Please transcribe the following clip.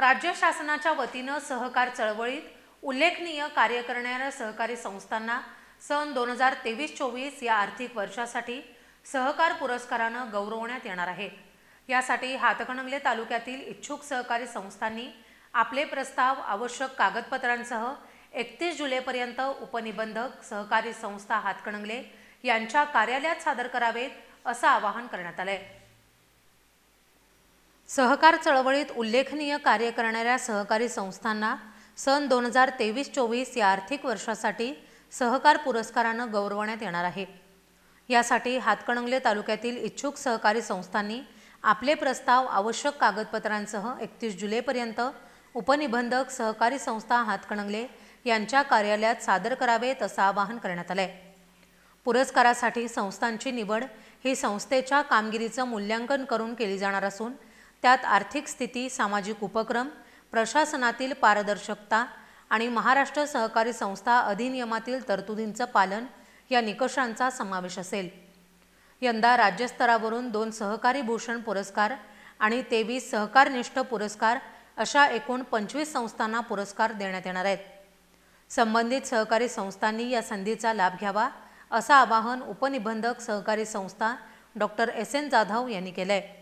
राज्य शासनाच्या वतीनं सहकार चळवळीत उल्लेखनीय कार्य करणाऱ्या सहकारी संस्थांना सन 2023-24 या आर्थिक वर्षासाठी सहकार पुरस्कारानं गौरवण्यात येणार आहे। यासाठी हातकणंगले तालुक्यातील इच्छुक सहकारी संस्थांनी आपले प्रस्ताव आवश्यक कागदपत्रांसह 31 जुलैपर्यंत उपनिबंधक सहकारी संस्था हातकणंगले यांच्या कार्यालयात सादर करावेत, असं आवाहन करण्यात आलंय। सहकार चळवळीत उल्लेखनीय कार्य करणाऱ्या सहकारी संस्थांना सन 2023-24 या आर्थिक वर्षासाठी सहकार पुरस्कारानं गौरवण्यात येणार आहे। यासाठी हातकणंगले तालुक्यातील इच्छुक सहकारी संस्थांनी आपले प्रस्ताव आवश्यक कागदपत्रांसह 31 जुलैपर्यंत उपनिबंधक सहकारी संस्था हातकणंगले यांच्या कार्यालयात सादर करावेत, असं आवाहन करण्यात आलंय। पुरस्कारासाठी संस्थांची निवड ही संस्थेच्या कामगिरीचं मूल्यांकन करून केली जाणार असून त्यात आर्थिक स्थिती, सामाजिक उपक्रम, प्रशासनातील पारदर्शकता आणि महाराष्ट्र सहकारी संस्था अधिनियमातील तरतुदींचं पालन या निकषांचा समावेश असेल। यंदा राज्यस्तरावरून 2 सहकारी भूषण पुरस्कार आणि 23 सहकारनिष्ठ पुरस्कार अशा एकूण 25 संस्थांना पुरस्कार देण्यात येणार आहेत। संबंधित सहकारी संस्थांनी या संधीचा लाभ घ्यावा, असं आवाहन उपनिबंधक सहकारी संस्था डॉ. एस.एन. जाधव यांनी केलंय।